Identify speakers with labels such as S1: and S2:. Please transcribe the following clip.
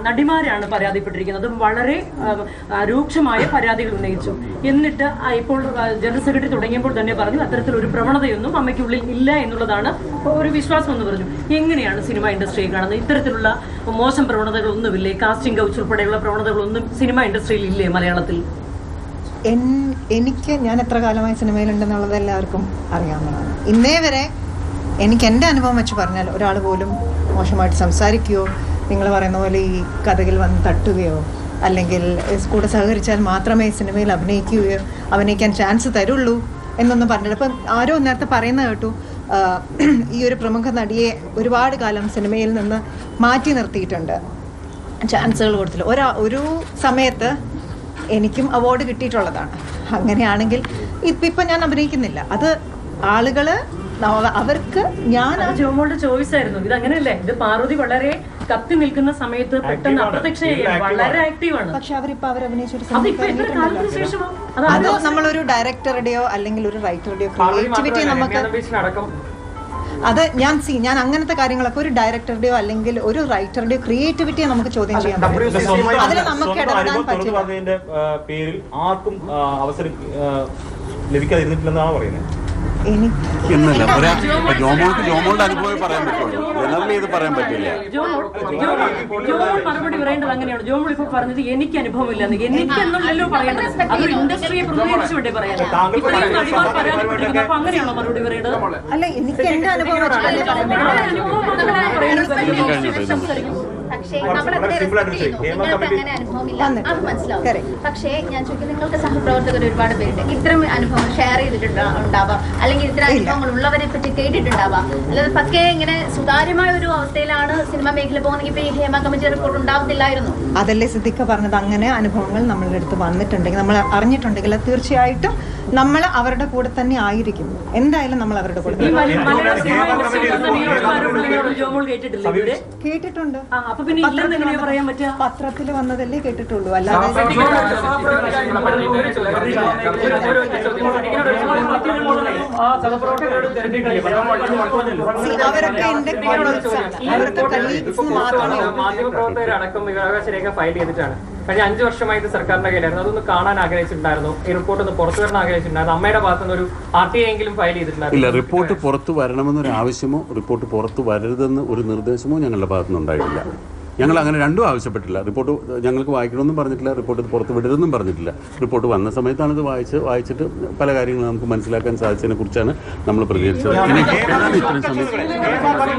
S1: നടിമാരാണ് പരാതിപ്പെട്ടിരിക്കുന്നത്. വളരെ രൂക്ഷമായ പരാതികൾ ഉന്നയിച്ചു. എന്നിട്ട് ഇപ്പോൾ ജനറൽ സെക്രട്ടറി തുടങ്ങിയപ്പോൾ തന്നെ പറഞ്ഞു അത്തരത്തിലൊരു പ്രവണതയൊന്നും അമ്മയ്ക്കുള്ളിൽ ഇല്ല എന്നുള്ളതാണ് ഒരു വിശ്വാസം എന്ന് പറഞ്ഞു. എങ്ങനെയാണ് സിനിമ ഇൻഡസ്ട്രിയെ കാണുന്നത്? ഇത്തരത്തിലുള്ള മോശം പ്രവണതകളൊന്നുമില്ലേ? കാസ്റ്റിംഗ് കൗച്ച് ഉൾപ്പെടെയുള്ള പ്രവണതകളൊന്നും സിനിമ ഇൻഡസ്ട്രിയിൽ ഇല്ലേ മലയാളത്തിൽ?
S2: ഞാൻ എത്ര കാലമായി സിനിമയിലുണ്ടെന്നുള്ളത് എല്ലാവർക്കും അറിയാവുന്നതാണ്. ഇന്നേ വരെ എനിക്ക് എൻ്റെ അനുഭവം വെച്ച് പറഞ്ഞാൽ ഒരാൾ പോലും മോശമായിട്ട് സംസാരിക്കുകയോ നിങ്ങൾ പറയുന്ന പോലെ ഈ കഥകിൽ വന്ന് തട്ടുകയോ അല്ലെങ്കിൽ കൂടെ സഹകരിച്ചാൽ മാത്രമേ സിനിമയിൽ അഭിനയിക്കാൻ ചാൻസ് തരുള്ളൂ എന്നൊന്നും പറഞ്ഞില്ല. ഇപ്പം ആരോ നേരത്തെ പറയുന്നത് കേട്ടു, ഈ ഒരു പ്രമുഖ നടിയെ ഒരുപാട് കാലം സിനിമയിൽ നിന്ന് മാറ്റി നിർത്തിയിട്ടുണ്ട്, ചാൻസുകൾ കൊടുത്തില്ല. ഒരു സമയത്ത് എനിക്കും അവാർഡ് കിട്ടിയിട്ടുള്ളതാണ്. അങ്ങനെയാണെങ്കിൽ ഇപ്പം ഞാൻ അഭിനയിക്കുന്നില്ല. അത് ആളുകള് അവർക്ക് ഞാൻ
S1: ജോമോളുടെ ചോയ്സ് ആയിരുന്നു. ഇത് അങ്ങനെയല്ലേ? ഇത് പാർവതി വളരെ കത്തി നിൽക്കുന്ന സമയത്ത് പെട്ടെന്ന് അപ്രത്യക്ഷയായി വളരെ ആക്റ്റീവാണ്.
S2: പക്ഷെ അവരിപ്പോ അവരഭിനയിച്ചൊരു അത് നമ്മളൊരു ഡയറക്ടറുടെയോ അല്ലെങ്കിൽ ഒരു റൈറ്ററുടെയോ ക്രിയേറ്റിവിറ്റി നമുക്ക് അത് ഞാൻ അങ്ങനത്തെ കാര്യങ്ങളൊക്കെ ഒരു ഡയറക്ടറുടെയോ അല്ലെങ്കിൽ ഒരു റൈറ്ററുടെയോ ക്രിയേറ്റിവിറ്റിയെ നമുക്ക് ചോദ്യം ചെയ്യാൻ പറ്റും. അതിൽ നമുക്ക് ഇടപെടാൻ പറ്റില്ല.
S3: പേരിൽ ആർക്കും അവസരം ലഭിക്കാതിരുന്നിട്ടില്ലെന്നാണ് പറയുന്നത്.
S4: എന്നല്ല ജോമോളുടെ അനുഭവം പറയാൻ പറ്റുള്ളൂ, ജനറലി ഇത് പറയാൻ പറ്റില്ല.
S1: ജോമോൾ മറുപടി പറയേണ്ടത് അങ്ങനെയാണ്. ജോമോൾ ഇപ്പൊ പറഞ്ഞത് എനിക്ക് അനുഭവമില്ലെന്ന്. എനിക്ക് എന്നുള്ളല്ലോ പറയേണ്ടത്. അതൊരു ഇൻഡസ്ട്രിയെ പ്രതികരിച്ചുകൊണ്ടേ പറയാൻ. ഇത്രയും നടിമാർ പരാതിപ്പെട്ടിരിക്കുന്നു. അപ്പൊ അങ്ങനെയാണോ മറുപടി പറയേണ്ടത്?
S2: അല്ല, എനിക്ക് എന്റെ അനുഭവം
S5: പക്ഷേ നിങ്ങൾക്ക് അങ്ങനെ അനുഭവമില്ല, അത് മനസ്സിലാവും. പക്ഷേ ഞാൻ ചോദിക്കുന്നത്, നിങ്ങൾക്ക് സഹപ്രവർത്തകർ ഒരുപാട് പേരുണ്ട്, ഇത്തരം അനുഭവങ്ങൾ ഷെയർ ചെയ്തിട്ടുണ്ടാവാം, അല്ലെങ്കിൽ ഇത്തരം അനുഭവങ്ങൾ ഉള്ളവരെ പറ്റി കേട്ടിട്ടുണ്ടാവാം. അല്ലാതെ പക്കെ ഇങ്ങനെ സുതാര്യമായ ഒരു അവസ്ഥയിലാണ് സിനിമാ മേഖല പോകുന്നെങ്കിൽ ഇപ്പൊ ഈ ഹേമ കമ്മിറ്റി റിപ്പോർട്ട് ഉണ്ടാവത്തില്ലായിരുന്നു.
S2: അതല്ലേ സിദ്ദിഖ പറഞ്ഞത്, അങ്ങനെ അനുഭവങ്ങൾ നമ്മളുടെ അടുത്ത് വന്നിട്ടുണ്ടെങ്കിൽ, നമ്മൾ അറിഞ്ഞിട്ടുണ്ടെങ്കിൽ തീർച്ചയായിട്ടും നമ്മൾ അവരുടെ കൂടെ തന്നെ ആയിരിക്കും. എന്തായാലും നമ്മൾ അവരുടെ കൂടെ കേട്ടിട്ടുണ്ട്. പത്രത്തിൽ വന്നതല്ലേ കേട്ടിട്ടുള്ളൂ, അല്ലാതെ അവരൊക്കെ എന്റെ
S6: മാധ്യമപ്രവർത്തകരടക്കം വിവരാവകാശ രേഖ ഫയൽ ചെയ്തിട്ടാണ്. കഴിഞ്ഞ 5 വർഷമായിട്ട് സർക്കാരിന്റെ കയ്യിലായിരുന്നു. അതൊന്ന് കാണാൻ ആഗ്രഹിച്ചിട്ടുണ്ടായിരുന്നു. ഈ റിപ്പോർട്ട് ഒന്ന് പുറത്തു വരണം ആഗ്രഹിച്ചിട്ടുണ്ടായിരുന്നു. അമ്മയുടെ ഭാഗത്തുനിന്ന് ഒരു RTI എങ്കിലും ഫയൽ ചെയ്തിട്ടുണ്ടായിരുന്നു.
S4: ഇല്ല, റിപ്പോർട്ട് പുറത്തു വരണമെന്നൊരു ആവശ്യമോ റിപ്പോർട്ട് പുറത്തു വരരുതെന്ന് ഒരു നിർദ്ദേശമോ ഞങ്ങളുടെ ഭാഗത്തുനിന്ന് ഉണ്ടായിട്ടില്ല. ഞങ്ങൾ അങ്ങനെ രണ്ടും ആവശ്യപ്പെട്ടില്ല. റിപ്പോർട്ട് ഞങ്ങൾക്ക് വായിക്കണമെന്നും പറഞ്ഞിട്ടില്ല, റിപ്പോർട്ട് പുറത്ത് വിടരുതെന്നും പറഞ്ഞിട്ടില്ല. റിപ്പോർട്ട് വന്ന സമയത്താണ് ഇത് വായിച്ചിട്ട് പല കാര്യങ്ങളും നമുക്ക് മനസ്സിലാക്കാൻ സാധിച്ചതിനെ കുറിച്ചാണ് നമ്മൾ പ്രതികരിച്ചത്. ഇത്രയും സമയം